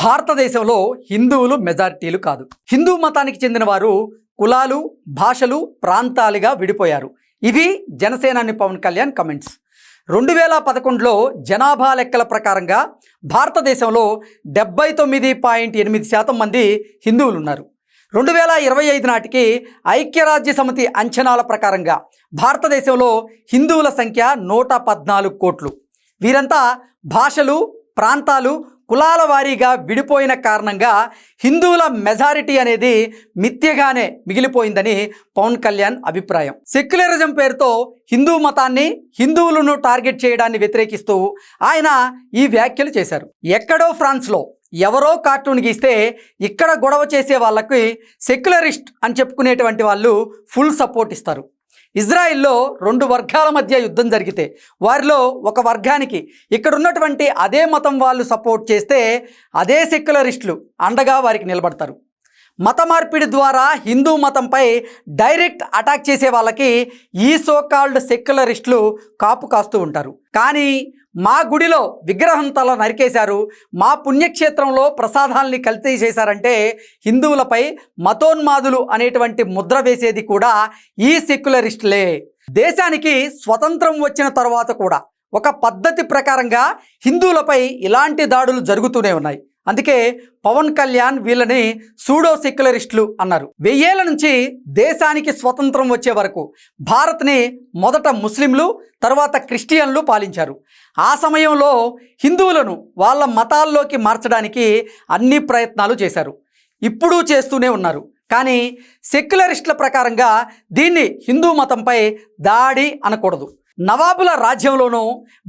భారతదేశంలో హిందువులు మెజారిటీలు కాదు. హిందూ మతానికి చెందిన వారు కులాలు, భాషలు, ప్రాంతాలుగా విడిపోయారు. ఇవి జనసేనాని పవన్ కళ్యాణ్ కమెంట్స్. 2011లో జనాభా లెక్కల ప్రకారంగా భారతదేశంలో 79.8% మంది హిందువులు ఉన్నారు. 2025 నాటికి ఐక్యరాజ్య సమితి అంచనాల ప్రకారంగా భారతదేశంలో హిందువుల సంఖ్య 114 కోట్లు. వీరంతా భాషలు, ప్రాంతాలు, కులాల వారీగా విడిపోయిన కారణంగా హిందువుల మెజారిటీ అనేది మిథ్యగానే మిగిలిపోయిందని పవన్ కళ్యాణ్ అభిప్రాయం. సెక్యులరిజం పేరుతో హిందూ మతాన్ని, హిందువులను టార్గెట్ చేయడాన్ని వ్యతిరేకిస్తూ ఆయన ఈ వ్యాఖ్యలు చేశారు. ఎక్కడో ఫ్రాన్స్లో ఎవరో కార్టూన్ గీస్తే ఇక్కడ గొడవ చేసే వాళ్ళకి సెక్యులరిస్ట్ అని చెప్పుకునేటువంటి వాళ్ళు ఫుల్ సపోర్ట్ ఇస్తారు. ఇజ్రాయిల్లో 2 వర్గాల మధ్య యుద్ధం జరిగితే వారిలో ఒక వర్గానికి ఇక్కడ ఉన్నటువంటి అదే మతం వాళ్ళు సపోర్ట్ చేస్తే అదే సెక్యులరిస్టులు అండగా వారికి నిలబడతారు. మత మార్పిడి ద్వారా హిందూ మతంపై డైరెక్ట్ అటాక్ చేసే వాళ్ళకి ఈ సోకాల్డ్ సెక్యులరిస్టులు కాపు కాస్తూ ఉంటారు. కానీ మా గుడిలో విగ్రహం తల నరికేశారు, మా పుణ్యక్షేత్రంలో ప్రసాదాలని కల్తీ చేశారంటే హిందువులపై మతోన్మాదులు అనేటువంటి ముద్ర వేసేది కూడా ఈ సెక్యులరిస్టులే. దేశానికి స్వతంత్రం వచ్చిన తర్వాత కూడా ఒక పద్ధతి ప్రకారంగా హిందువులపై ఇలాంటి దాడులు జరుగుతూనే ఉన్నాయి. అందుకే పవన్ కళ్యాణ్ వీళ్ళని సూడో సెక్యులరిస్టులు అన్నారు. 1000 ఏళ్ల నుంచి దేశానికి స్వతంత్రం వచ్చే వరకు భారత్ని మొదట ముస్లింలు, తర్వాత క్రిస్టియన్లు పాలించారు. ఆ సమయంలో హిందువులను వాళ్ళ మతాల్లోకి మార్చడానికి అన్ని ప్రయత్నాలు చేశారు, ఇప్పుడు చేస్తూనే ఉన్నారు. కానీ సెక్యులరిస్టుల ప్రకారంగా దీన్ని హిందూ మతంపై దాడి అనకూడదు. నవాబుల రాజ్యంలోనూ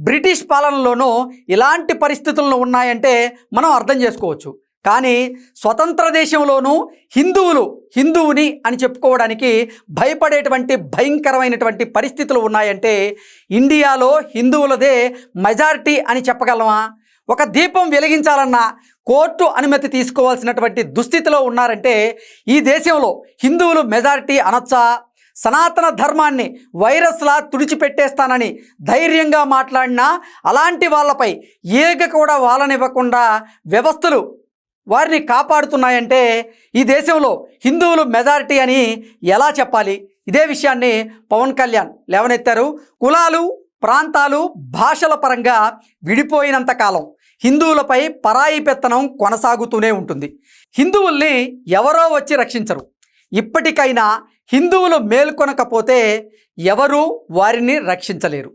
బ్రిటిష్ పాలనలోనూ ఇలాంటి పరిస్థితులను ఉన్నాయంటే మనం అర్థం చేసుకోవచ్చు. కానీ స్వతంత్ర దేశంలోనూ హిందువుని అని చెప్పుకోవడానికి భయపడేటువంటి భయంకరమైనటువంటి పరిస్థితులు ఉన్నాయంటే ఇండియాలో హిందువులదే మెజారిటీ అని చెప్పగలమా? ఒక దీపం వెలిగించాలన్నా కోర్టు అనుమతి తీసుకోవాల్సినటువంటి దుస్థితిలో ఉన్నారంటే ఈ దేశంలో హిందువులు మెజారిటీ అనొచ్చా? సనాతన ధర్మాన్ని వైరస్లా తుడిచిపెట్టేస్తానని ధైర్యంగా మాట్లాడినా అలాంటి వాళ్ళపై ఏగ కూడా వాళ్ళనివ్వకుండా వ్యవస్థలు వారిని కాపాడుతున్నాయంటే ఈ దేశంలో హిందువులు మెజారిటీ అని ఎలా చెప్పాలి? ఇదే విషయాన్ని పవన్ కళ్యాణ్ లేవనెత్తారు. కులాలు, ప్రాంతాలు, భాషల పరంగా విడిపోయినంత కాలం హిందువులపై పరాయి పెత్తనం కొనసాగుతూనే ఉంటుంది. హిందువుల్ని ఎవరో వచ్చి రక్షించరు. ఇప్పటికైనా హిందువులు మేల్కొనకపోతే ఎవరూ వారిని రక్షించలేరు.